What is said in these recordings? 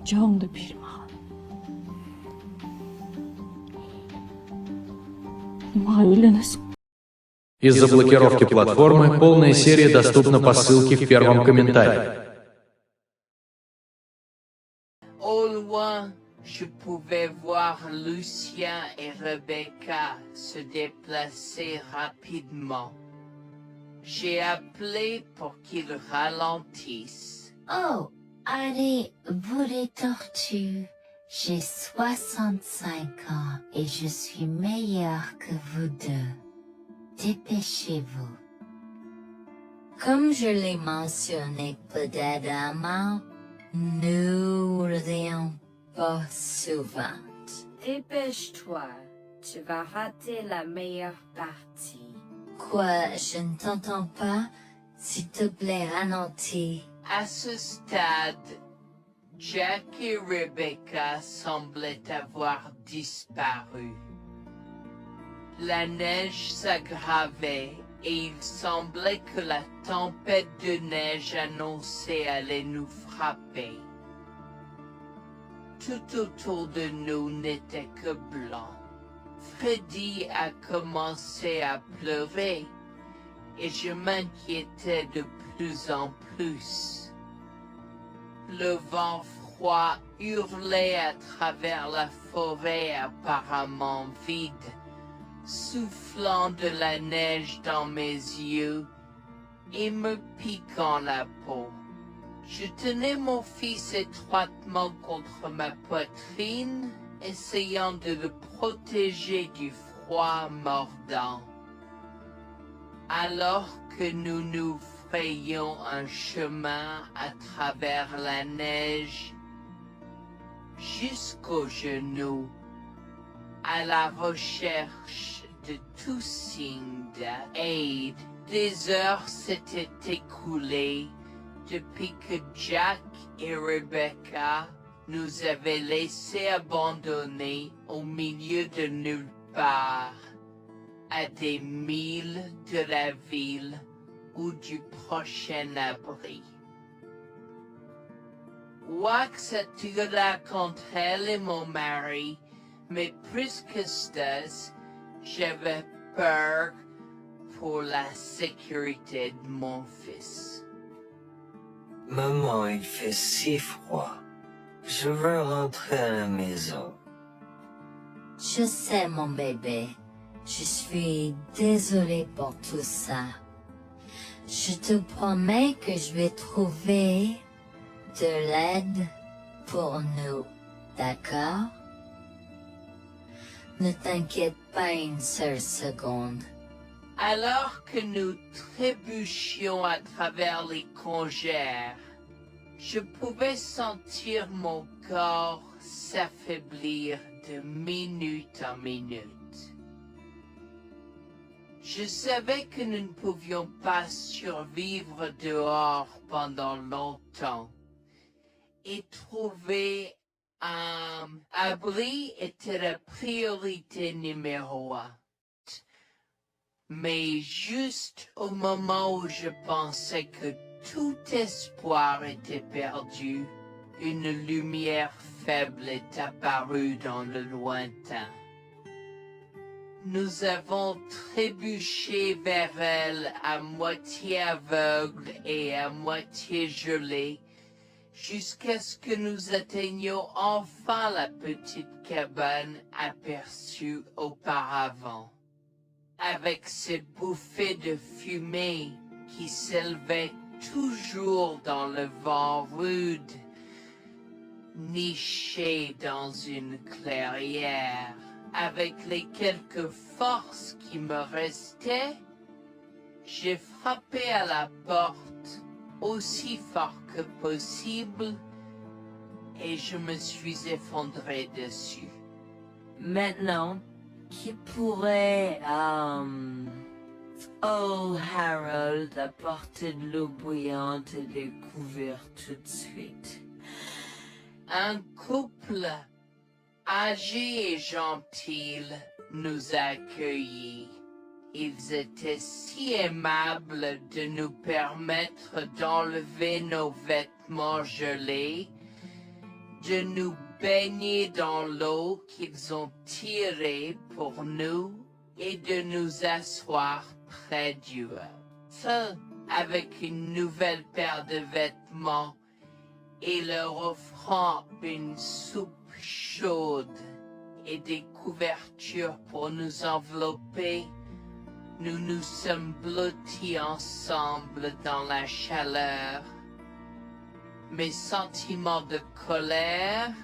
جان پیرمرد Майленес. Из-за блокировки платформы полная серия доступна по ссылке в первом комментарии. Au loin, je pouvais voir Lucien et Rebecca se déplacer rapidement. J'ai appelé pour qu'ils ralentissent. Oh, allez, vous les tortues. J'ai 65 ans et je suis meilleure que vous deux. Dépêchez-vous. Comme je l'ai mentionné peut-être avant, nous rions pas souvent. Dépêche-toi, tu vas rater la meilleure partie. Quoi, je ne t'entends pas? S'il te plaît, ralentis. À ce stade, Jack et Rebecca semblaient avoir disparu. La neige s'aggravait et il semblait que la tempête de neige annoncée allait nous frapper. Tout autour de nous n'était que blanc. Freddy a commencé à pleurer et je m'inquiétais de plus en plus. Le vent froid hurlait à travers la forêt apparemment vide, soufflant de la neige dans mes yeux et me piquant la peau. Je tenais mon fils étroitement contre ma poitrine, essayant de le protéger du froid mordant. Alors que nous nous frayions un chemin à travers la neige, jusqu'aux genoux, à la recherche de tout signe d'aide. Des heures s'étaient écoulées depuis que Jack et Rebecca nous avaient laissés abandonnés au milieu de nulle part, à des milles de la ville ou du prochain abri. Wax attira contre elle et mon mari, mais plus que ça, j'avais peur pour la sécurité de mon fils. Maman, il fait si froid. Je veux rentrer à la maison. Je sais, mon bébé. Je suis désolée pour tout ça. Je te promets que je vais trouver de l'aide pour nous, d'accord? Ne t'inquiète pas une seule seconde. Alors que nous trébuchions à travers les congères, je pouvais sentir mon corps s'affaiblir de minute en minute. Je savais que nous ne pouvions pas survivre dehors pendant longtemps, et trouver un abri était la priorité numéro 1. Mais juste au moment où je pensais que tout espoir était perdu, une lumière faible est apparue dans le lointain. Nous avons trébuché vers elle à moitié aveugle et à moitié gelé, jusqu'à ce que nous atteignions enfin la petite cabane aperçue auparavant, avec ses bouffées de fumée qui s'élevaient toujours dans le vent rude, nichée dans une clairière. Avec les quelques forces qui me restaient, j'ai frappé à la porte aussi fort que possible et je me suis effondré dessus. Maintenant, qui pourrait, oh Harold, apporter de l'eau bouillante et des couverts tout de suite? Un couple âgé et gentil nous a accueillis. Ils étaient si aimables de nous permettre d'enlever nos vêtements gelés, de nous baigner dans l'eau qu'ils ont tirée pour nous et de nous asseoir près du feu, avec une nouvelle paire de vêtements et leur offrant une soupe chaude et des couvertures pour nous envelopper. Nous nous sommes blottis ensemble dans la chaleur. Mes sentiments de colère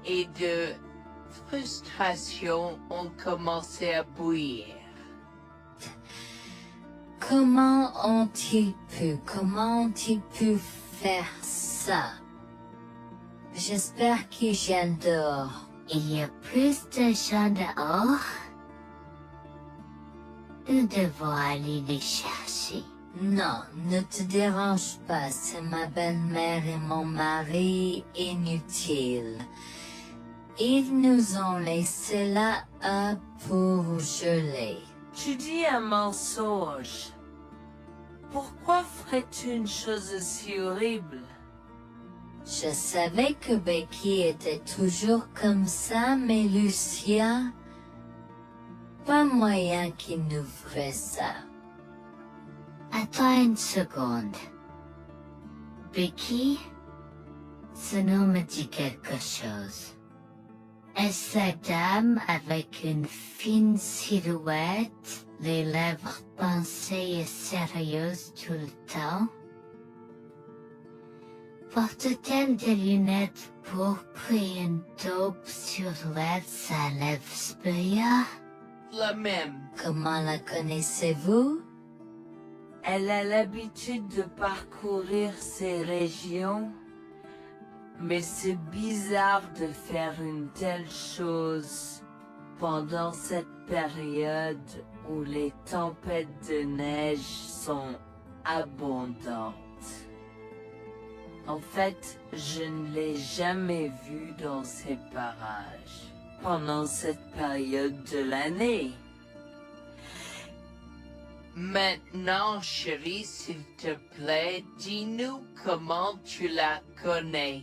et de frustration ont commencé à bouillir. Comment ont-ils pu faire ça? J'espère qu'ils viennent dehors. Il y a plus de gens dehors. Nous devons aller les chercher. Non, ne te dérange pas, c'est ma belle-mère et mon mari inutiles. Ils nous ont laissé là pour geler. Tu dis un mensonge. Pourquoi ferais-tu une chose aussi horrible? Je savais que Becky était toujours comme ça, mais Lucia, pas moyen qu'il nous ferait ça. Attends une seconde. Becky, ce nom me dit quelque chose. Est-ce la dame avec une fine silhouette, les lèvres pincées et sérieuses tout le temps? Porte-t-elle des lunettes pourpres et une taupe sur sa lèvre supérieure? La même. Comment la connaissez-vous? Elle a l'habitude de parcourir ces régions, mais c'est bizarre de faire une telle chose pendant cette période où les tempêtes de neige sont abondantes. En fait, je ne l'ai jamais vue dans ces parages pendant cette période de l'année. Maintenant, chérie, s'il te plaît, dis-nous comment tu la connais.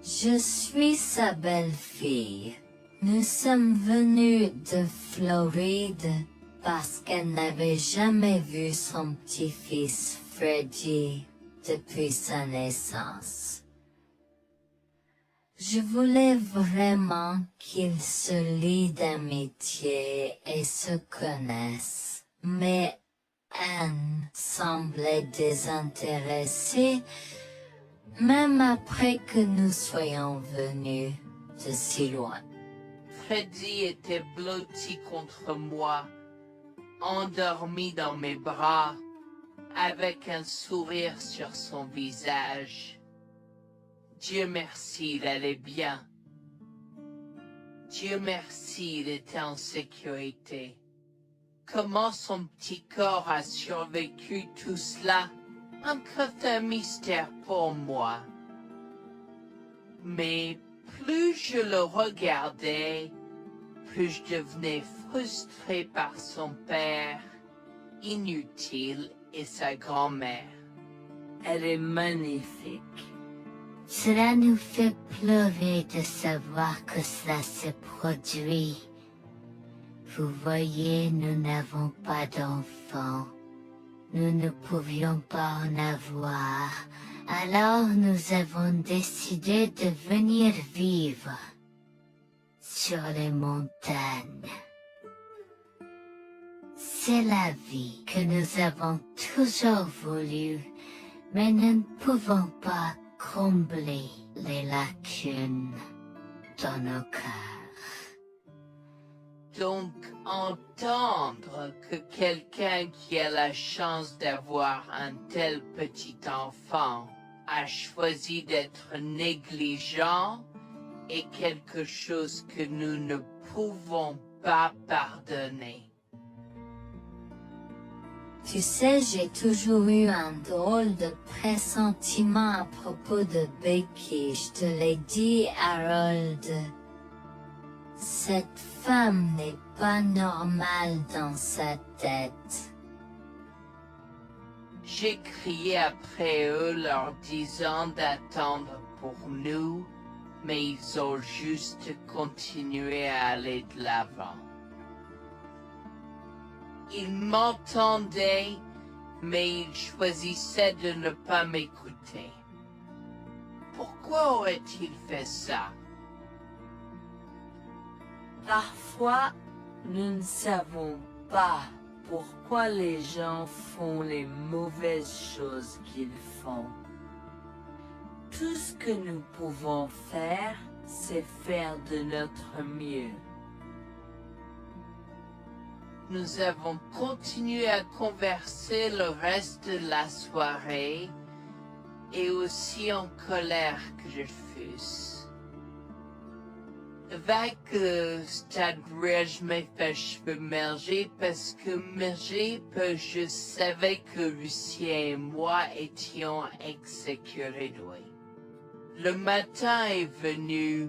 Je suis sa belle-fille. Nous sommes venus de Floride parce qu'elle n'avait jamais vu son petit-fils Freddy depuis sa naissance. Je voulais vraiment qu'ils se lient d'amitié et se connaissent, mais Anne semblait désintéressée, même après que nous soyons venus de si loin. Freddy était blotti contre moi, endormi dans mes bras, avec un sourire sur son visage. Dieu merci, il allait bien. Dieu merci, il était en sécurité. Comment son petit corps a survécu tout cela? Encore un mystère pour moi. Mais plus je le regardais, plus je devenais frustré par son père, inutile, et sa grand-mère. Elle est magnifique. Cela nous fait pleurer de savoir que cela s'est produit. Vous voyez, nous n'avons pas d'enfants. Nous ne pouvions pas en avoir. Alors nous avons décidé de venir vivre sur les montagnes. C'est la vie que nous avons toujours voulu, mais nous ne pouvons pas combler les lacunes dans nos cœurs. Donc, entendre que quelqu'un qui a la chance d'avoir un tel petit enfant a choisi d'être négligent est quelque chose que nous ne pouvons pas pardonner. Tu sais, j'ai toujours eu un drôle de pressentiment à propos de Becky, je te l'ai dit, Harold. Cette femme n'est pas normale dans sa tête. j'ai crié après eux leur disant d'attendre pour nous, mais ils ont juste continué à aller de l'avant. Ils m'entendaient, mais ils choisissaient de ne pas m'écouter. Pourquoi aurait-il fait ça? Parfois, nous ne savons pas pourquoi les gens font les mauvaises choses qu'ils font. Tout ce que nous pouvons faire, c'est faire de notre mieux. Nous avons continué à converser le reste de la soirée et aussi en colère que je fusse. Avec le stade où je m'ai fait cheveux merger parce que je savais que Lucien et moi étions exécutés de lui. Le matin est venu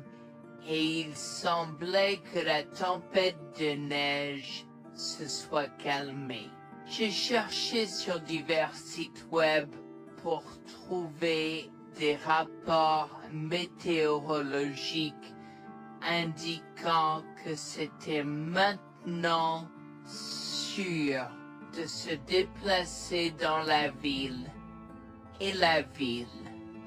et il semblait que la tempête de neige se soit calmée. J'ai cherché sur divers sites web pour trouver des rapports météorologiques indiquant que c'était maintenant sûr de se déplacer dans la ville. Et la ville.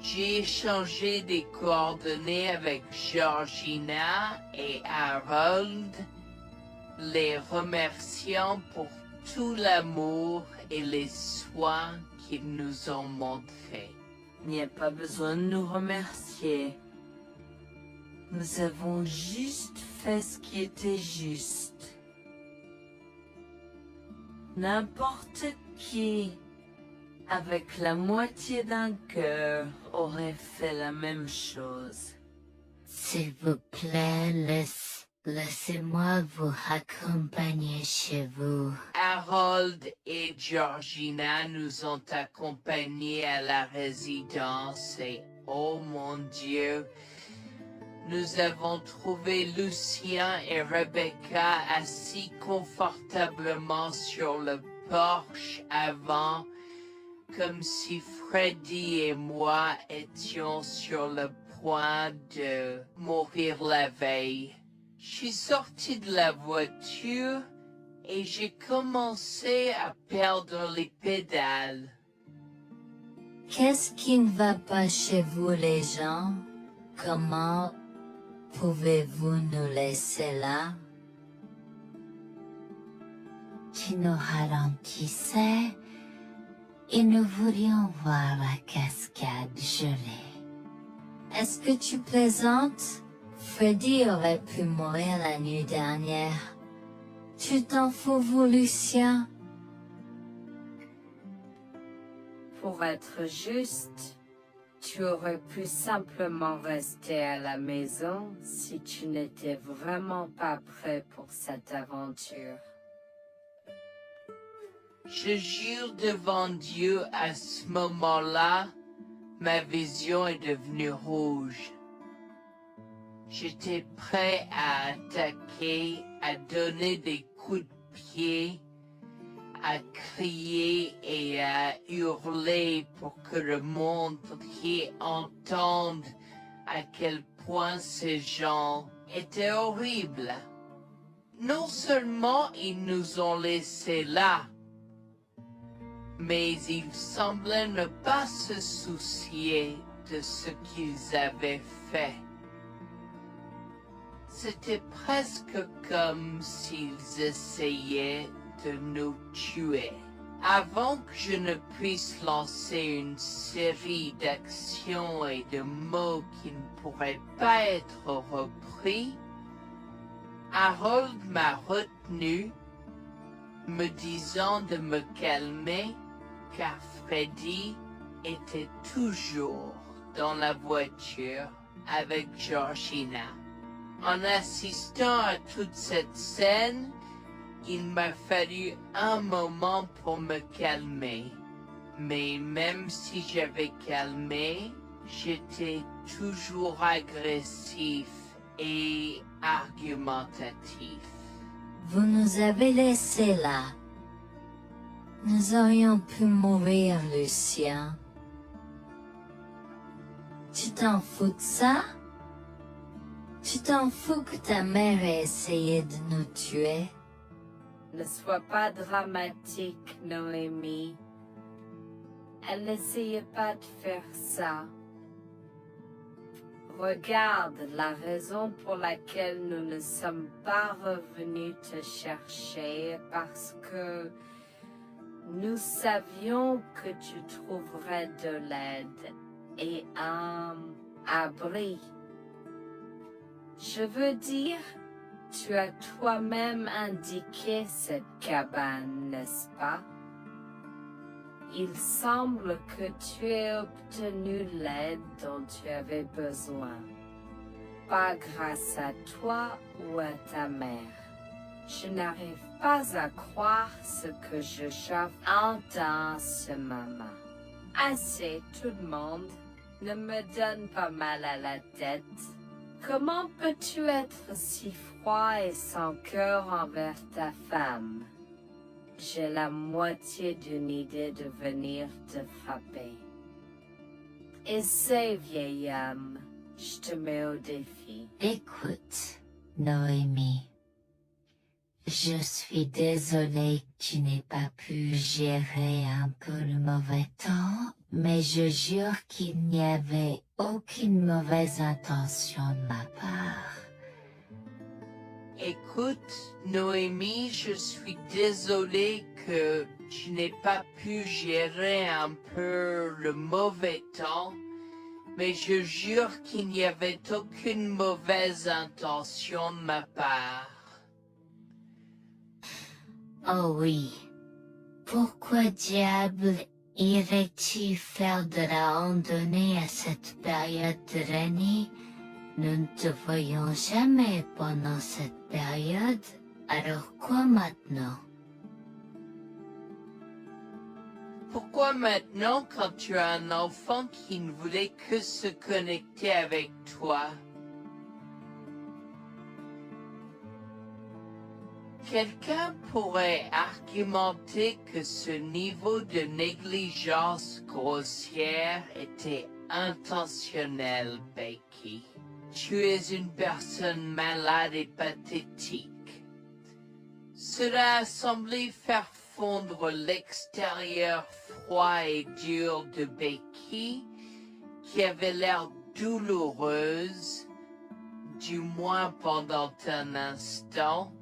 J'ai échangé des coordonnées avec Georgina et Harold, les remerciant pour tout l'amour et les soins qu'ils nous ont montrés. Il n'y a pas besoin de nous remercier. Nous avons juste fait ce qui était juste. N'importe qui, avec la moitié d'un cœur, aurait fait la même chose. S'il vous plaît, laissez-moi vous accompagner chez vous. Harold et Georgina nous ont accompagnés à la résidence et, oh mon Dieu, nous avons trouvé Lucien et Rebecca assis confortablement sur le porche avant, comme si Freddy et moi étions sur le point de mourir la veille. Je suis sorti de la voiture et j'ai commencé à perdre les pédales. Qu'est-ce qui ne va pas chez vous, les gens? Comment pouvez-vous nous laisser là? Tu nous ralentissais et nous voulions voir la cascade gelée. Est-ce que tu plaisantes? Freddy aurait pu mourir la nuit dernière. Tu t'en fous, vous, Lucien? Pour être juste, tu aurais pu simplement rester à la maison si tu n'étais vraiment pas prêt pour cette aventure. Je jure devant Dieu, à ce moment-là, ma vision est devenue rouge. J'étais prêt à attaquer, à donner des coups de pied, à crier et à hurler pour que le monde entier entende à quel point ces gens étaient horribles. Non seulement ils nous ont laissés là, mais ils semblaient ne pas se soucier de ce qu'ils avaient fait. C'était presque comme s'ils essayaient de nous tuer. Avant que je ne puisse lancer une série d'actions et de mots qui ne pourraient pas être repris, Harold m'a retenu, me disant de me calmer, car Freddy était toujours dans la voiture avec Georgina. En assistant à toute cette scène, il m'a fallu un moment pour me calmer. Mais même si j'avais calmé, j'étais toujours agressif et argumentatif. Vous nous avez laissés là. Nous aurions pu mourir, Lucien. Tu t'en fous de ça? Tu t'en fous que ta mère ait essayé de nous tuer? Ne sois pas dramatique, Noémie. Elle n'essayait pas de faire ça. Regarde la raison pour laquelle nous ne sommes pas revenus te chercher, parce que nous savions que tu trouverais de l'aide et un abri. Je veux dire, tu as toi-même indiqué cette cabane, n'est-ce pas? Il semble que tu aies obtenu l'aide dont tu avais besoin. Pas grâce à toi ou à ta mère. Je n'arrive pas à croire ce que j'entends ce moment. Assez, tout le monde. Ne me donne pas mal à la tête. Comment peux-tu être si froid et sans cœur envers ta femme? J'ai la moitié d'une idée de venir te frapper. Essaie, vieil homme. Je te mets au défi. Écoute, Noémie. Je suis désolée que tu n'aies pas pu gérer un peu le mauvais temps, mais je jure qu'il n'y avait aucune mauvaise intention de ma part. Écoute, Noémie, je suis désolée que tu n'aies pas pu gérer un peu le mauvais temps, mais je jure qu'il n'y avait aucune mauvaise intention de ma part. Oh oui. Pourquoi diable irais-tu faire de la randonnée à cette période de l'année? Nous ne te voyons jamais pendant cette période, alors quoi maintenant? Pourquoi maintenant quand tu as un enfant qui ne voulait que se connecter avec toi? Quelqu'un pourrait argumenter que ce niveau de négligence grossière était intentionnel, Becky. Tu es une personne malade et pathétique. Cela a semblé faire fondre l'extérieur froid et dur de Becky, qui avait l'air douloureuse, du moins pendant un instant,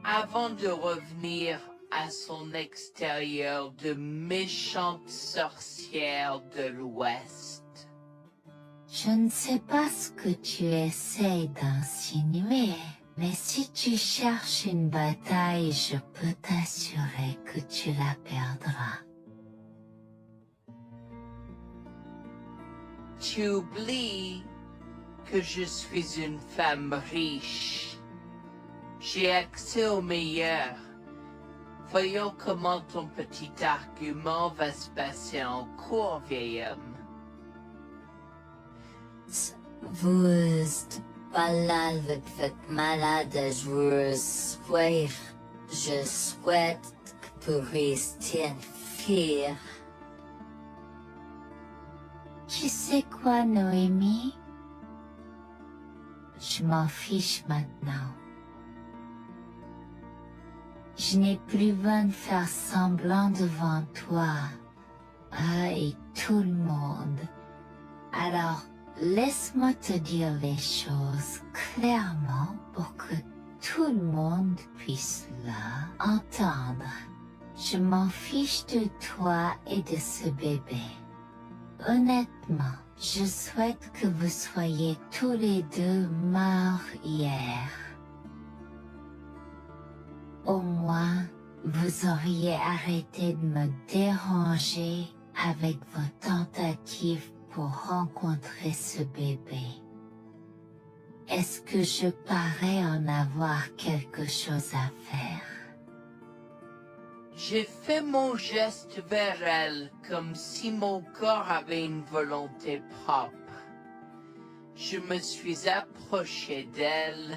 avant de revenir à son extérieur de méchante sorcière de l'Ouest. Je ne sais pas ce que tu essaies d'insinuer, mais si tu cherches une bataille, je peux t'assurer que tu la perdras. Tu oublies que je suis une femme riche. J'ai accès au meilleur. Voyons comment ton petit argument va se passer en cours, vieil homme. Vous êtes pas là avec votre malade joueuse. Je souhaite que vous restiez fiers. Tu sais quoi, Noémie? Je m'en fiche maintenant. Je n'ai plus besoin de faire semblant devant toi et tout le monde. Alors, laisse-moi te dire les choses clairement pour que tout le monde puisse entendre. Je m'en fiche de toi et de ce bébé. Honnêtement, je souhaite que vous soyez tous les deux morts hier. Au moins, vous auriez arrêté de me déranger avec vos tentatives pour rencontrer ce bébé. Est-ce que je parais en avoir quelque chose à faire? J'ai fait mon geste vers elle comme si mon corps avait une volonté propre. Je me suis approché d'elle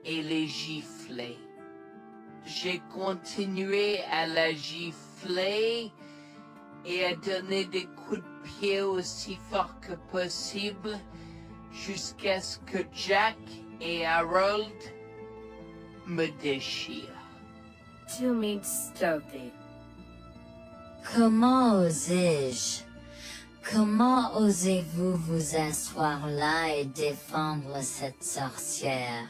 et l'ai giflée. j'ai continué à la gifler et à donner des coups de pied aussi fort que possible jusqu'à ce que Jack et Harold me déchirent. Tu m'instaudes. Comment osais-je? Comment osez-vous vous asseoir là et défendre cette sorcière?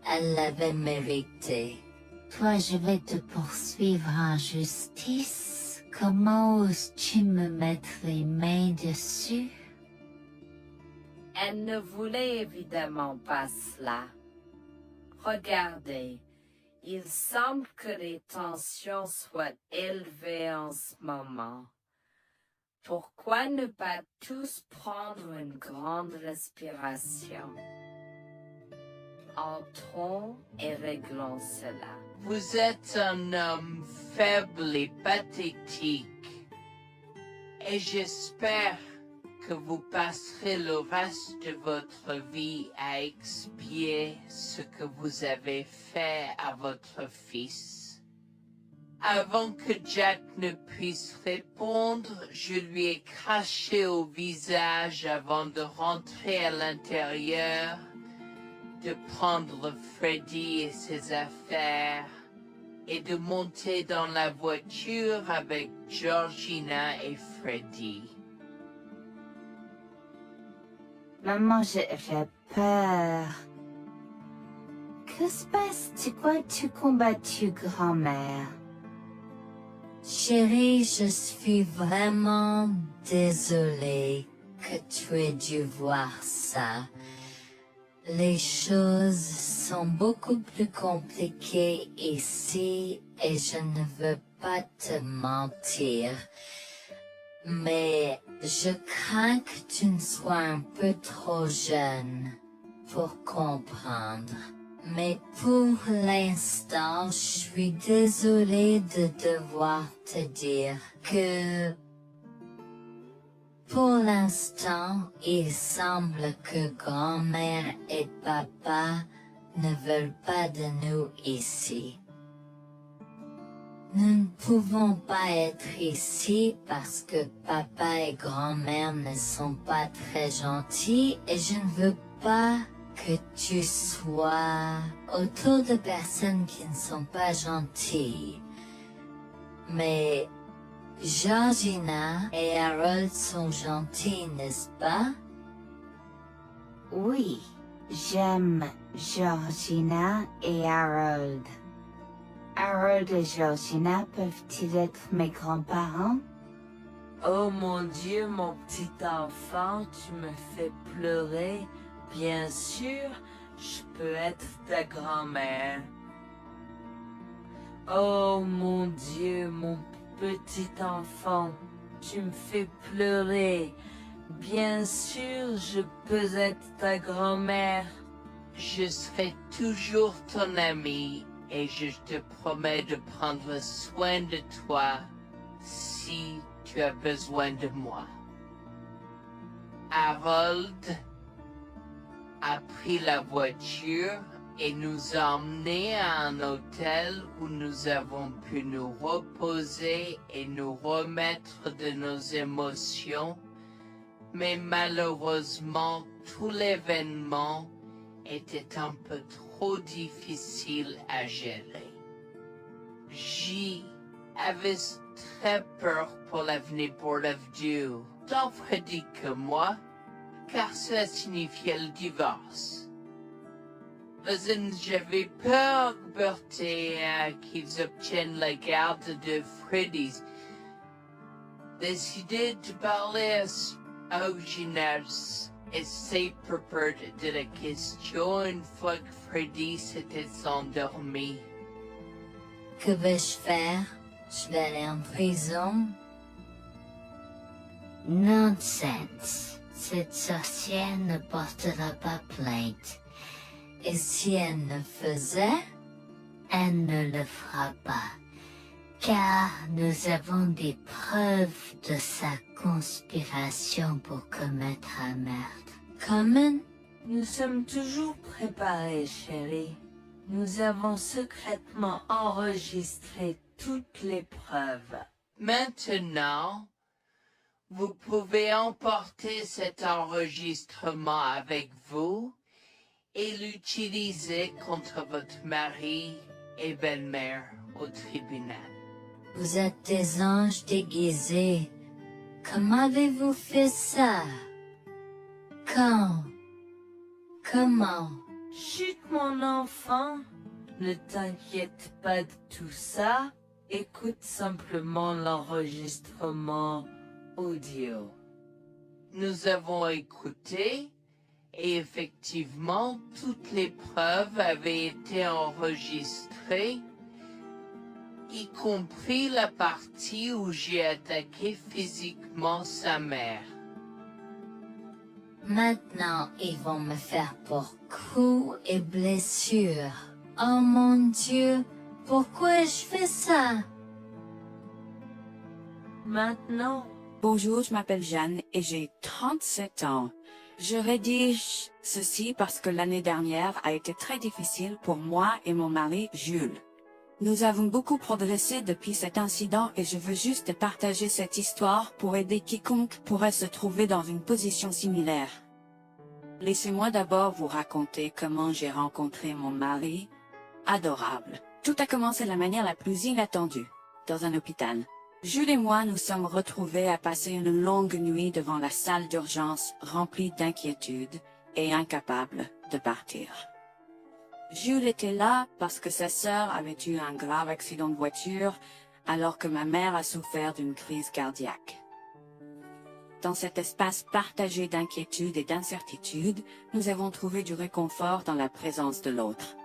Elle l'avait mérité. Toi, je vais te poursuivre en justice. Comment oses-tu me mettre les mains dessus? Elle ne voulait évidemment pas cela. Regardez, il semble que les tensions soient élevées en ce moment. Pourquoi ne pas tous prendre une grande respiration? Entrons et réglons cela. Vous êtes un homme faible et pathétique, et j'espère que vous passerez le reste de votre vie à expier ce que vous avez fait à votre fils. Avant que Jack ne puisse répondre, je lui ai craché au visage avant de rentrer à l'intérieur, de prendre Freddy et ses affaires, et de monter dans la voiture avec Georgina et Freddy. Maman, j'ai peur. Que se passe-t-il? Pourquoi tu combattu grand-mère? Chérie, je suis vraiment désolée que tu aies dû voir ça. Les choses sont beaucoup plus compliquées ici et je ne veux pas te mentir. Mais je crains que tu ne sois un peu trop jeune pour comprendre. Mais pour l'instant, je suis désolée de devoir te dire que pour l'instant, il semble que grand-mère et papa ne veulent pas de nous ici. Nous ne pouvons pas être ici parce que papa et grand-mère ne sont pas très gentils et je ne veux pas que tu sois autour de personnes qui ne sont pas gentilles. Mais Georgina et Harold sont gentils, n'est-ce pas? Oui, j'aime Georgina et Harold. Harold et Georgina peuvent-ils être mes grands-parents? Oh mon Dieu, mon petit enfant, tu me fais pleurer. Bien sûr, je peux être ta grand-mère. Oh mon Dieu, mon petit enfant, tu me fais pleurer. Bien sûr, je peux être ta grand-mère. Je serai toujours ton ami et je te promets de prendre soin de toi si tu as besoin de moi. Harold a pris la voiture et nous a emmenés à un hôtel où nous avons pu nous reposer et nous remettre de nos émotions, mais malheureusement tout l'événement était un peu trop difficile à gérer. J'y avais très peur pour l'avenir pour Dieu, tant Freddy que moi, car cela signifiait le divorce. Mais j'avais peur, Bertie, qu'ils obtiennent la garde de Freddy. Décidé de parler au gymnase et s'est préparé de la question une fois que Freddy s'était endormi. Que vais-je faire? Je vais aller en prison? Nonsense. Cette sorcière ne portera pas plainte. Et si elle ne faisait? Elle ne le fera pas, car nous avons des preuves de sa conspiration pour commettre un meurtre. Comment? Nous sommes toujours préparés, chérie. Nous avons secrètement enregistré toutes les preuves. Maintenant, vous pouvez emporter cet enregistrement avec vous et l'utiliser contre votre mari et belle-mère au tribunal. Vous êtes des anges déguisés. Comment avez-vous fait ça? Quand? Comment? Chut, mon enfant, ne t'inquiète pas de tout ça. Écoute simplement l'enregistrement audio. Nous avons écouté et effectivement toutes les preuves avaient été enregistrées, y compris la partie où j'ai attaqué physiquement sa mère. Maintenant, ils vont me faire pour coups et blessures. Oh mon Dieu, pourquoi je fais ça? Maintenant, Bonjour, je m'appelle Jeanne et j'ai 37 ans. Je rédige ceci parce que l'année dernière a été très difficile pour moi et mon mari Jules. Nous avons beaucoup progressé depuis cet incident et je veux juste partager cette histoire pour aider quiconque pourrait se trouver dans une position similaire. Laissez-moi d'abord vous raconter comment j'ai rencontré mon mari, adorable. Tout a commencé de la manière la plus inattendue, dans un hôpital. Jules et moi nous sommes retrouvés à passer une longue nuit devant la salle d'urgence remplie d'inquiétude et incapables de partir. Jules était là parce que sa sœur avait eu un grave accident de voiture alors que ma mère a souffert d'une crise cardiaque. Dans cet espace partagé d'inquiétude et d'incertitude, nous avons trouvé du réconfort dans la présence de l'autre.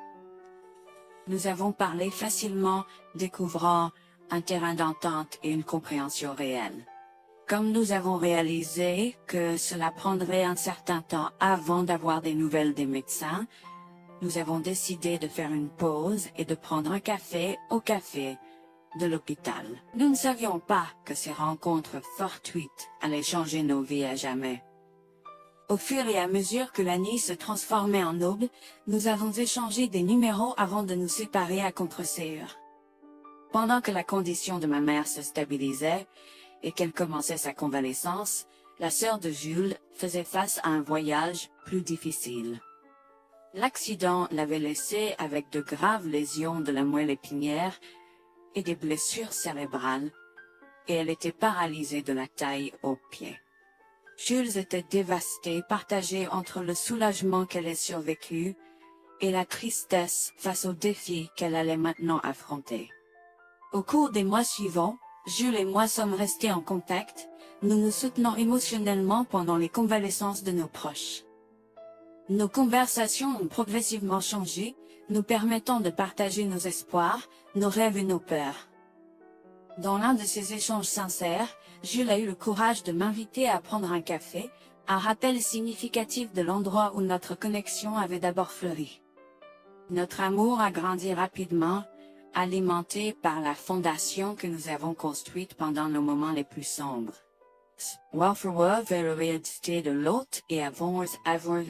Nous avons parlé facilement, découvrant un terrain d'entente et une compréhension réelle. Comme nous avons réalisé que cela prendrait un certain temps avant d'avoir des nouvelles des médecins, nous avons décidé de faire une pause et de prendre un café au café de l'hôpital. Nous ne savions pas que ces rencontres fortuites allaient changer nos vies à jamais. Au fur et à mesure que la nuit se transformait en aube, nous avons échangé des numéros avant de nous séparer à contre-séance. Pendant que la condition de ma mère se stabilisait et qu'elle commençait sa convalescence, la sœur de Jules faisait face à un voyage plus difficile. L'accident l'avait laissée avec de graves lésions de la moelle épinière et des blessures cérébrales, et elle était paralysée de la taille aux pieds. Jules était dévasté, partagé entre le soulagement qu'elle ait survécu et la tristesse face aux défis qu'elle allait maintenant affronter. Au cours des mois suivants, Jules et moi sommes restés en contact, nous nous soutenons émotionnellement pendant les convalescences de nos proches. Nos conversations ont progressivement changé, nous permettant de partager nos espoirs, nos rêves et nos peurs. Dans l'un de ces échanges sincères, Jules a eu le courage de m'inviter à prendre un café, un rappel significatif de l'endroit où notre connexion avait d'abord fleuri. Notre amour a grandi rapidement, alimenté par la fondation que nous avons construite pendant nos moments les plus sombres. Welfare vers la réalité de l'autre et avons avoir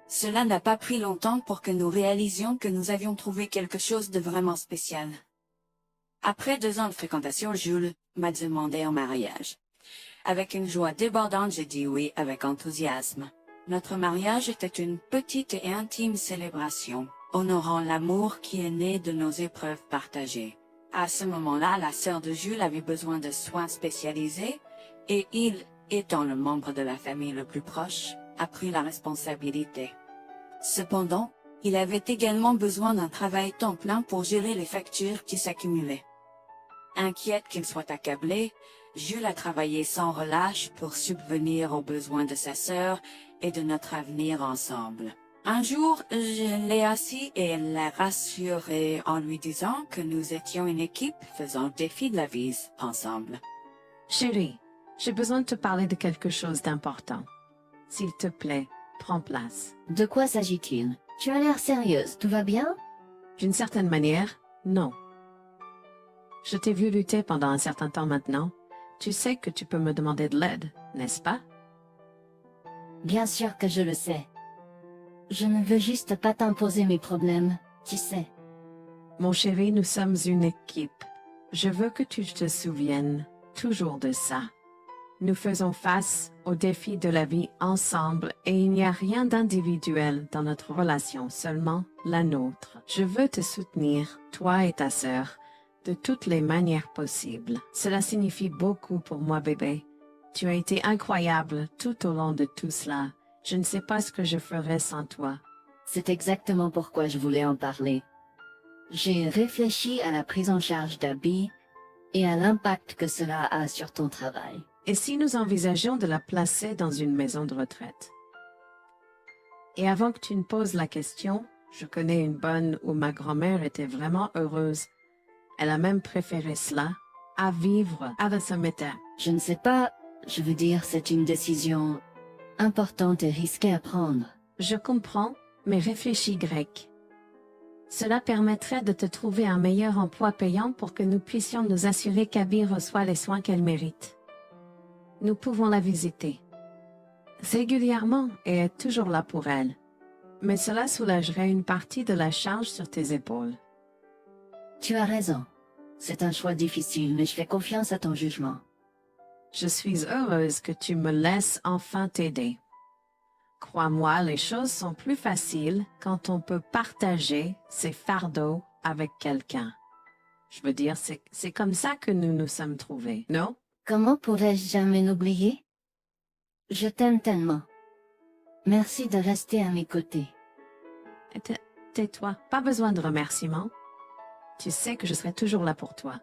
Cela n'a pas pris longtemps pour que nous réalisions que nous avions trouvé quelque chose de vraiment spécial. Après 2 ans de fréquentation, Jules m'a demandé en mariage. Avec une joie débordante, j'ai dit oui avec enthousiasme. Notre mariage était une petite et intime célébration, honorant l'amour qui est né de nos épreuves partagées. À ce moment-là, la sœur de Jules avait besoin de soins spécialisés, et il, étant le membre de la famille le plus proche, a pris la responsabilité. Cependant, il avait également besoin d'un travail temps plein pour gérer les factures qui s'accumulaient. Inquiète qu'il soit accablé, Jules a travaillé sans relâche pour subvenir aux besoins de sa sœur et de notre avenir ensemble. Un jour, je l'ai assis et l'ai rassuré en lui disant que nous étions une équipe faisant le défi de la vie ensemble. Chérie, j'ai besoin de te parler de quelque chose d'important. S'il te plaît, prends place. De quoi s'agit-il? Tu as l'air sérieuse, tout va bien? D'une certaine manière, non. Je t'ai vu lutter pendant un certain temps maintenant. Tu sais que tu peux me demander de l'aide, n'est-ce pas? Bien sûr que je le sais. Je ne veux juste pas t'imposer mes problèmes, tu sais. Mon chéri, nous sommes une équipe. Je veux que tu te souviennes toujours de ça. Nous faisons face aux défis de la vie ensemble et il n'y a rien d'individuel dans notre relation, seulement la nôtre. Je veux te soutenir, toi et ta sœur, de toutes les manières possibles. Cela signifie beaucoup pour moi, bébé. Tu as été incroyable tout au long de tout cela. Je ne sais pas ce que je ferais sans toi. C'est exactement pourquoi je voulais en parler. J'ai réfléchi à la prise en charge d'Abby et à l'impact que cela a sur ton travail. Et si nous envisageons de la placer dans une maison de retraite? Et avant que tu ne poses la question, je connais une bonne où ma grand-mère était vraiment heureuse. Elle a même préféré cela à vivre à la cimetière. Je ne sais pas, je veux dire, c'est une décision importante et risquée à prendre. Je comprends, mais réfléchis, Greg. Cela permettrait de te trouver un meilleur emploi payant pour que nous puissions nous assurer qu'Abby reçoit les soins qu'elle mérite. Nous pouvons la visiter régulièrement et être toujours là pour elle. Mais cela soulagerait une partie de la charge sur tes épaules. Tu as raison. C'est un choix difficile, mais je fais confiance à ton jugement. Je suis heureuse que tu me laisses enfin t'aider. Crois-moi, les choses sont plus faciles quand on peut partager ses fardeaux avec quelqu'un. Je veux dire, c'est comme ça que nous nous sommes trouvés, non? Comment pourrais-je jamais l'oublier? Je t'aime tellement. Merci de rester à mes côtés. Tais-toi, pas besoin de remerciements. Tu sais que je serai toujours là pour toi.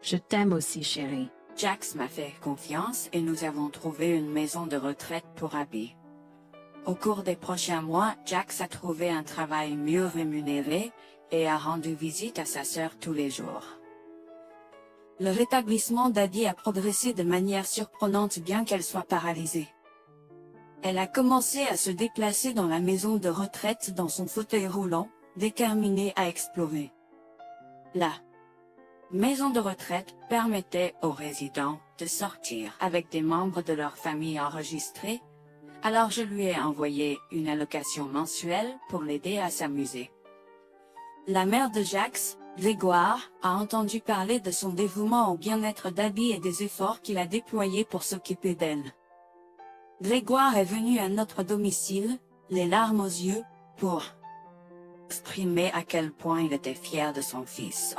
Je t'aime aussi, chérie. Jax m'a fait confiance et nous avons trouvé une maison de retraite pour Abby. Au cours des prochains mois, Jax a trouvé un travail mieux rémunéré et a rendu visite à sa sœur tous les jours. Le rétablissement d'Abby a progressé de manière surprenante bien qu'elle soit paralysée. Elle a commencé à se déplacer dans la maison de retraite dans son fauteuil roulant, déterminée à explorer. La maison de retraite permettait aux résidents de sortir avec des membres de leur famille enregistrés, alors je lui ai envoyé une allocation mensuelle pour l'aider à s'amuser. La mère de Jax, Grégoire, a entendu parler de son dévouement au bien-être d'Abby et des efforts qu'il a déployés pour s'occuper d'elle. Grégoire est venu à notre domicile, les larmes aux yeux, pour exprimer à quel point il était fier de son fils.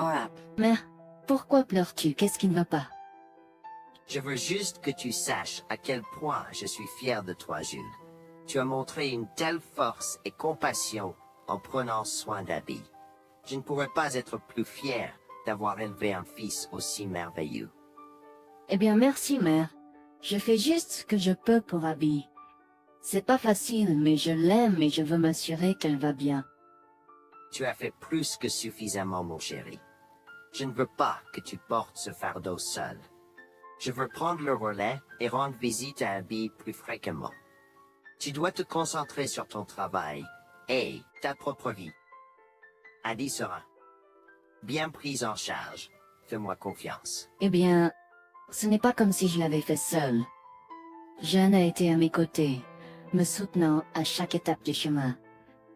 Mère, pourquoi pleures-tu? Qu'est-ce qui ne va pas? Je veux juste que tu saches à quel point je suis fier de toi, Jules. Tu as montré une telle force et compassion en prenant soin d'Abby. Je ne pourrais pas être plus fier d'avoir élevé un fils aussi merveilleux. Eh bien, merci, mère. Je fais juste ce que je peux pour Abby. C'est pas facile, mais je l'aime et je veux m'assurer qu'elle va bien. Tu as fait plus que suffisamment, mon chéri. Je ne veux pas que tu portes ce fardeau seul. Je veux prendre le relais et rendre visite à Abby plus fréquemment. Tu dois te concentrer sur ton travail et ta propre vie. Abby sera bien prise en charge. Fais-moi confiance. Eh bien, ce n'est pas comme si je l'avais fait seule. Jeanne a été à mes côtés, me soutenant à chaque étape du chemin.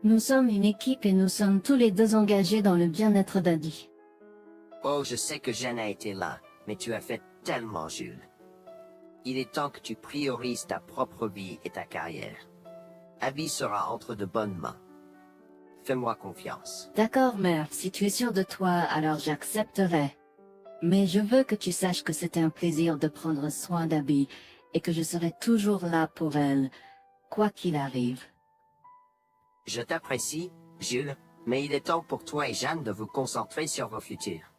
Nous sommes une équipe et nous sommes tous les deux engagés dans le bien-être d'Abby. Oh, je sais que Jeanne a été là, mais tu as fait tellement, Jules. Il est temps que tu priorises ta propre vie et ta carrière. Abby sera entre de bonnes mains. Fais-moi confiance. D'accord, mère, si tu es sûre de toi, alors j'accepterai. Mais je veux que tu saches que c'était un plaisir de prendre soin d'Abby et que je serai toujours là pour elle, quoi qu'il arrive. Je t'apprécie, Jules, mais il est temps pour toi et Jeanne de vous concentrer sur vos futurs.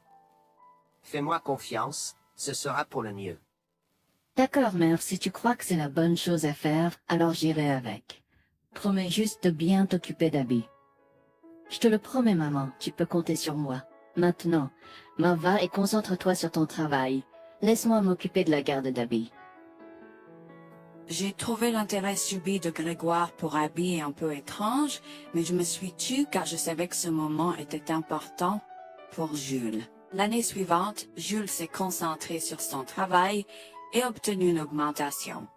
Fais-moi confiance, ce sera pour le mieux. D'accord, mère, si tu crois que c'est la bonne chose à faire, alors j'irai avec. Promets juste de bien t'occuper d'Abby. Je te le promets, maman, tu peux compter sur moi. Maintenant, va et concentre-toi sur ton travail. Laisse-moi m'occuper de la garde d'Abby. J'ai trouvé l'intérêt subi de Grégoire pour Abby un peu étrange, mais je me suis tue car je savais que ce moment était important pour Jules. L'année suivante, Jules s'est concentré sur son travail et obtenu une augmentation.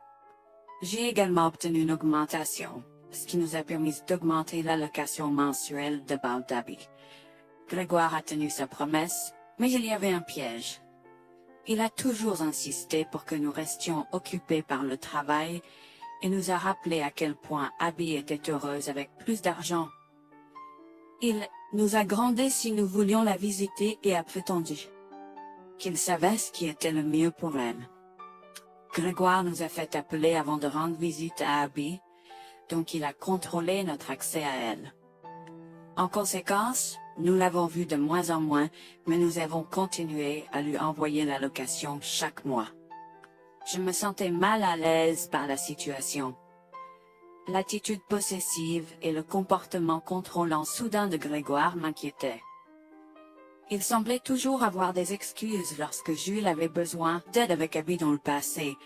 J'ai également obtenu une augmentation. ce qui nous a permis d'augmenter l'allocation mensuelle de balles d'Abby. Grégoire a tenu sa promesse, mais il y avait un piège. Il a toujours insisté pour que nous restions occupés par le travail et nous a rappelé à quel point Abby était heureuse avec plus d'argent. Il nous a grondé si nous voulions la visiter et a prétendu qu'il savait ce qui était le mieux pour elle. Grégoire nous a fait appeler avant de rendre visite à Abby, donc il a contrôlé notre accès à elle. En conséquence, nous l'avons vue de moins en moins, mais nous avons continué à lui envoyer l'allocation chaque mois. Je me sentais mal à l'aise par la situation. L'attitude possessive et le comportement contrôlant soudain de Grégoire m'inquiétaient. Il semblait toujours avoir des excuses lorsque Jules avait besoin d'aide avec Abby dans le passé.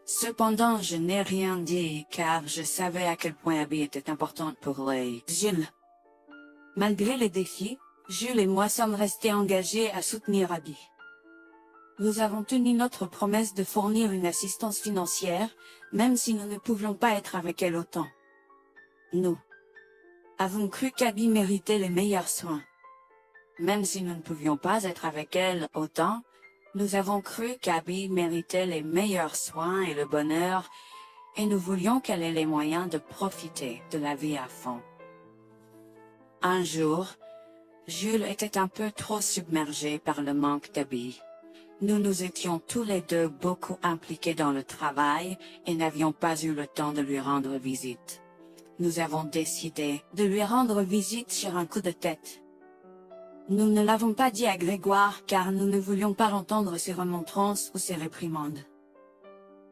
Cependant, je n'ai rien dit car je savais à quel point Abby était importante pour Jules. Malgré les défis, Jules et moi sommes restés engagés à soutenir Abby. Nous avons tenu notre promesse de fournir une assistance financière, même si nous ne pouvions pas être avec elle autant. Nous avons cru qu'Abby méritait les meilleurs soins. Même si nous ne pouvions pas être avec elle autant, nous avons cru qu'Abby méritait les meilleurs soins et le bonheur, et nous voulions qu'elle ait les moyens de profiter de la vie à fond. Un jour, Jules était un peu trop submergé par le manque d'Abby. Nous nous étions tous les deux beaucoup impliqués dans le travail et n'avions pas eu le temps de lui rendre visite. Nous avons décidé de lui rendre visite sur un coup de tête. Nous ne l'avons pas dit à Grégoire car nous ne voulions pas entendre ses remontrances ou ses réprimandes.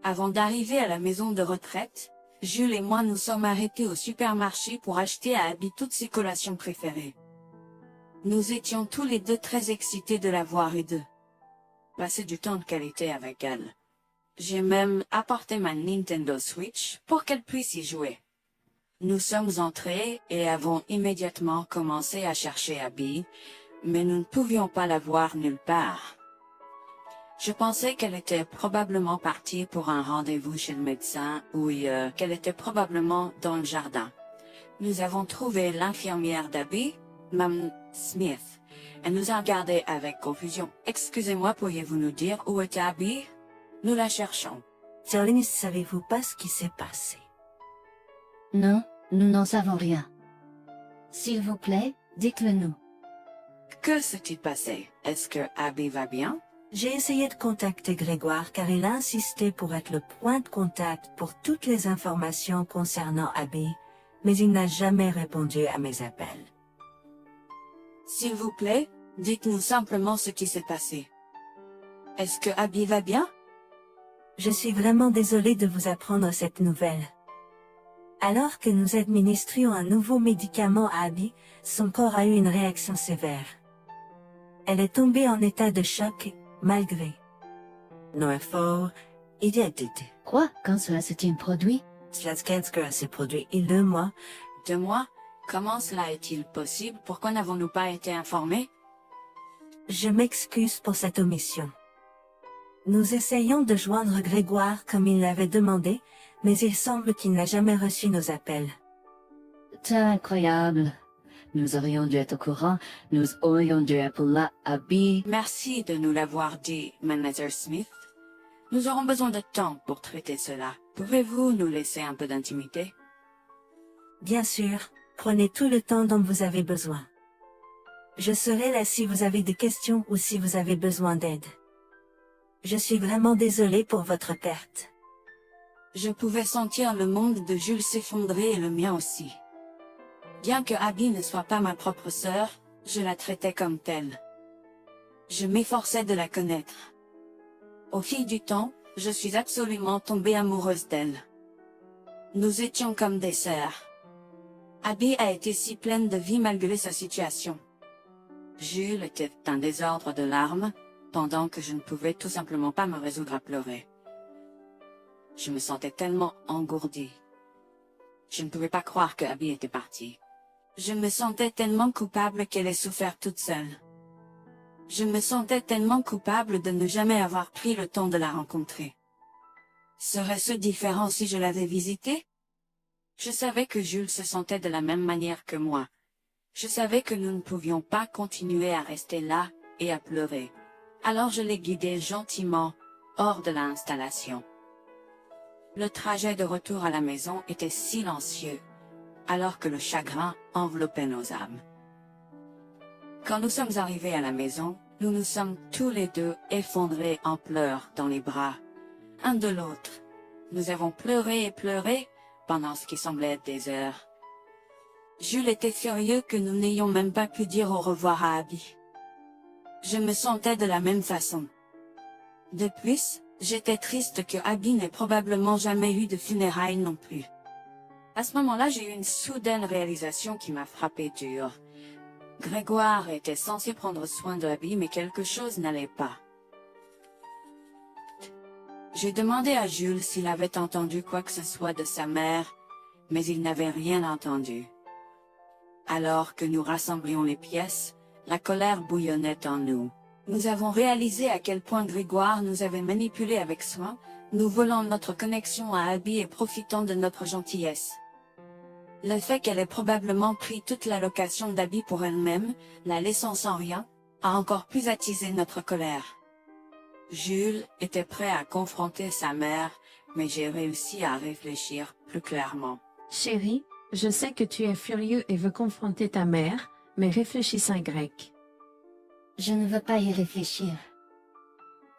Avant d'arriver à la maison de retraite, Jules et moi nous sommes arrêtés au supermarché pour acheter à Abby toutes ses collations préférées. Nous étions tous les deux très excités de la voir et de passer du temps de qualité avec elle. J'ai même apporté ma Nintendo Switch pour qu'elle puisse y jouer. Nous sommes entrés et avons immédiatement commencé à chercher Abby, mais nous ne pouvions pas la voir nulle part. Je pensais qu'elle était probablement partie pour un rendez-vous chez le médecin ou qu'elle était probablement dans le jardin. Nous avons trouvé l'infirmière d'Abby, Mme Smith. Elle nous a regardés avec confusion. « Excusez-moi, pourriez-vous nous dire où était Abby? Nous la cherchons. » Charlie, ne savez-vous pas ce qui s'est passé? Non, nous n'en savons rien. S'il vous plaît, dites-le nous. Que s'est-il passé? Est-ce que Abby va bien? J'ai essayé de contacter Grégoire car il a insisté pour être le point de contact pour toutes les informations concernant Abby, mais il n'a jamais répondu à mes appels. S'il vous plaît, dites-nous simplement ce qui s'est passé. Est-ce que Abby va bien? Je suis vraiment désolée de vous apprendre cette nouvelle. Alors que nous administrions un nouveau médicament à Abby, son corps a eu une réaction sévère. Elle est tombée en état de choc, malgré nos efforts. Il y a été. Quoi? Quand cela s'est-il produit? Cela s'est produit il y a 2 mois. 2 mois? Comment cela est-il possible? Pourquoi n'avons-nous pas été informés? Je m'excuse pour cette omission. Nous essayons de joindre Grégoire comme il l'avait demandé, mais il semble qu'il n'a jamais reçu nos appels. C'est incroyable. Nous aurions dû être au courant. Nous aurions dû appeler Abby. Merci de nous l'avoir dit, Manager Smith. Nous aurons besoin de temps pour traiter cela. Pouvez-vous nous laisser un peu d'intimité? Bien sûr, prenez tout le temps dont vous avez besoin. Je serai là si vous avez des questions ou si vous avez besoin d'aide. Je suis vraiment désolée pour votre perte. Je pouvais sentir le monde de Jules s'effondrer et le mien aussi. Bien que Abby ne soit pas ma propre sœur, je la traitais comme telle. Je m'efforçais de la connaître. Au fil du temps, je suis absolument tombée amoureuse d'elle. Nous étions comme des sœurs. Abby a été si pleine de vie malgré sa situation. Jules était un désordre de larmes, pendant que je ne pouvais tout simplement pas me résoudre à pleurer. Je me sentais tellement engourdie. Je ne pouvais pas croire que Abby était partie. Je me sentais tellement coupable qu'elle ait souffert toute seule. Je me sentais tellement coupable de ne jamais avoir pris le temps de la rencontrer. Serait-ce différent si je l'avais visitée? Je savais que Jules se sentait de la même manière que moi. Je savais que nous ne pouvions pas continuer à rester là et à pleurer. Alors je l'ai guidé gentiment hors de l'installation. Le trajet de retour à la maison était silencieux, alors que le chagrin enveloppait nos âmes. Quand nous sommes arrivés à la maison, nous nous sommes tous les deux effondrés en pleurs dans les bras, un de l'autre. Nous avons pleuré et pleuré pendant ce qui semblait être des heures. Jules était furieux que nous n'ayons même pas pu dire au revoir à Abby. Je me sentais de la même façon. De plus, j'étais triste que Abby n'ait probablement jamais eu de funérailles non plus. À ce moment-là, j'ai eu une soudaine réalisation qui m'a frappé dur. Grégoire était censé prendre soin de Abby, mais quelque chose n'allait pas. J'ai demandé à Jules s'il avait entendu quoi que ce soit de sa mère, mais il n'avait rien entendu. Alors que nous rassemblions les pièces, la colère bouillonnait en nous. Nous avons réalisé à quel point Grégoire nous avait manipulés avec soin, nous volant notre connexion à Abby et profitant de notre gentillesse. Le fait qu'elle ait probablement pris toute l'allocation d'Abby pour elle-même, la laissant sans rien, a encore plus attisé notre colère. Jules était prêt à confronter sa mère, mais j'ai réussi à réfléchir plus clairement. Chérie, je sais que tu es furieux et veux confronter ta mère, mais réfléchis en grec. Je ne veux pas y réfléchir.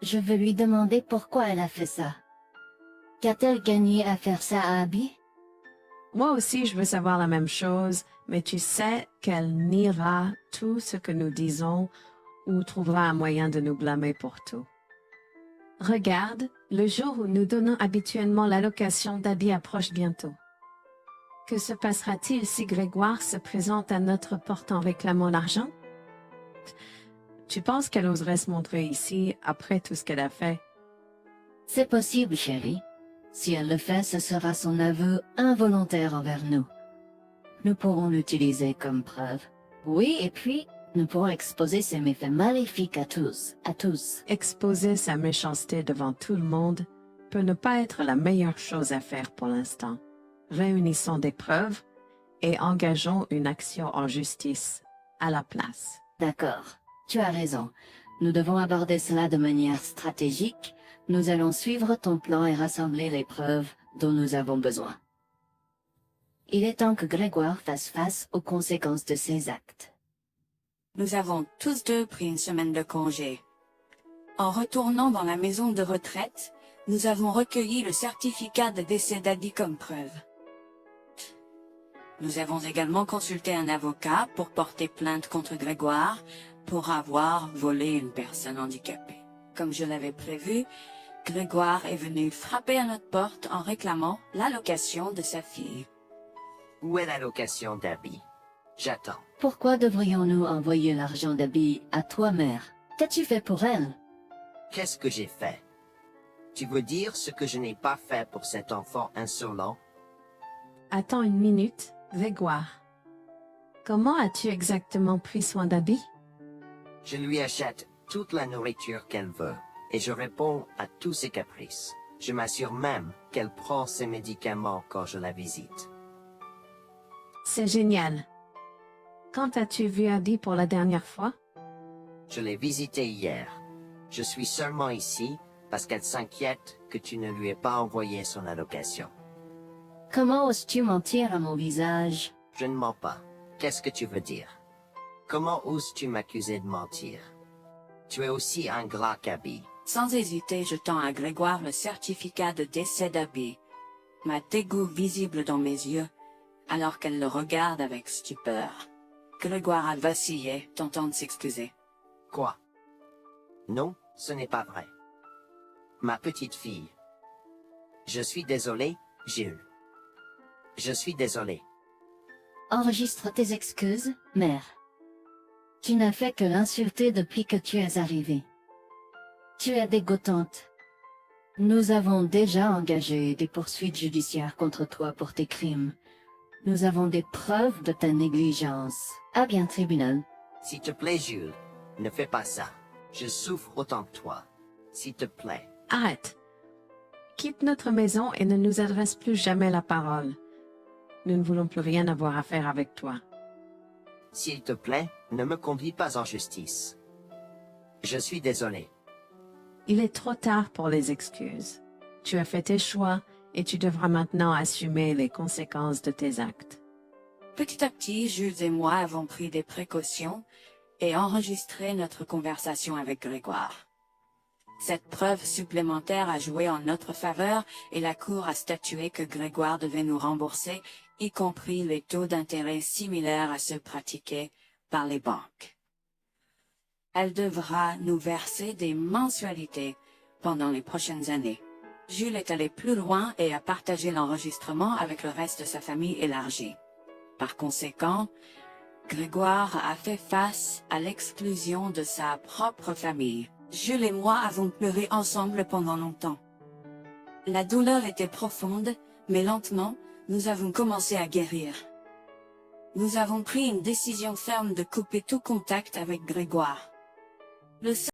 Je veux lui demander pourquoi elle a fait ça. Qu'a-t-elle gagné à faire ça à Abby? Moi aussi, je veux savoir la même chose, mais tu sais qu'elle niera tout ce que nous disons ou trouvera un moyen de nous blâmer pour tout. Regarde, le jour où nous donnons habituellement l'allocation d'Abby approche bientôt. Que se passera-t-il si Grégoire se présente à notre porte en réclamant l'argent? Tu penses qu'elle oserait se montrer ici après tout ce qu'elle a fait? C'est possible, chérie. Si elle le fait, ce sera son aveu involontaire envers nous. Nous pourrons l'utiliser comme preuve. Oui, et puis, nous pourrons exposer ses méfaits maléfiques à tous. Exposer sa méchanceté devant tout le monde peut ne pas être la meilleure chose à faire pour l'instant. Réunissons des preuves et engageons une action en justice à la place. D'accord, tu as raison. Nous devons aborder cela de manière stratégique. Nous allons suivre ton plan et rassembler les preuves dont nous avons besoin. Il est temps que Grégoire fasse face aux conséquences de ses actes. Nous avons tous deux pris une semaine de congé. En retournant dans la maison de retraite, nous avons recueilli le certificat de décès d'Abby comme preuve. Nous avons également consulté un avocat pour porter plainte contre Grégoire pour avoir volé une personne handicapée. Comme je l'avais prévu, Grégoire est venu frapper à notre porte en réclamant l'allocation de sa fille. Où est l'allocation d'Abby? J'attends. Pourquoi devrions-nous envoyer l'argent d'Abby à toi, mère? Qu'as-tu fait pour elle? Qu'est-ce que j'ai fait? Tu veux dire ce que je n'ai pas fait pour cet enfant insolent? Attends une minute, Grégoire. Comment as-tu exactement pris soin d'Abby? Je lui achète toute la nourriture qu'elle veut, et je réponds à tous ses caprices. Je m'assure même qu'elle prend ses médicaments quand je la visite. C'est génial. Quand as-tu vu Abby pour la dernière fois? Je l'ai visitée hier. Je suis seulement ici parce qu'elle s'inquiète que tu ne lui aies pas envoyé son allocation. Comment oses-tu mentir à mon visage? Je ne mens pas. Qu'est-ce que tu veux dire? Comment oses-tu m'accuser de mentir? Tu es aussi ingrat qu'Abby. Sans hésiter, je tends à Grégoire le certificat de décès d'Abby, ma dégoût visible dans mes yeux, alors qu'elle le regarde avec stupeur. Grégoire a vacillé, tentant de s'excuser. Quoi? Non, ce n'est pas vrai. Ma petite fille. Je suis désolé, Jules. Je suis désolé. Enregistre tes excuses, mère. Tu n'as fait que l'insulter depuis que tu es arrivée. Tu es dégoûtante. Nous avons déjà engagé des poursuites judiciaires contre toi pour tes crimes. Nous avons des preuves de ta négligence. À bien, tribunal. S'il te plaît, Jules, ne fais pas ça. Je souffre autant que toi. S'il te plaît. Arrête. Quitte notre maison et ne nous adresse plus jamais la parole. Nous ne voulons plus rien avoir à faire avec toi. S'il te plaît, ne me conduis pas en justice. Je suis désolé. Il est trop tard pour les excuses. Tu as fait tes choix et tu devras maintenant assumer les conséquences de tes actes. Petit à petit, Jules et moi avons pris des précautions et enregistré notre conversation avec Grégoire. Cette preuve supplémentaire a joué en notre faveur et la Cour a statué que Grégoire devait nous rembourser, y compris les taux d'intérêt similaires à ceux pratiqués par les banques. Elle devra nous verser des mensualités pendant les prochaines années. Jules est allé plus loin et a partagé l'enregistrement avec le reste de sa famille élargie. Par conséquent, Grégoire a fait face à l'exclusion de sa propre famille. Jules et moi avons pleuré ensemble pendant longtemps. La douleur était profonde, mais lentement, nous avons commencé à guérir. Nous avons pris une décision ferme de couper tout contact avec Grégoire. Le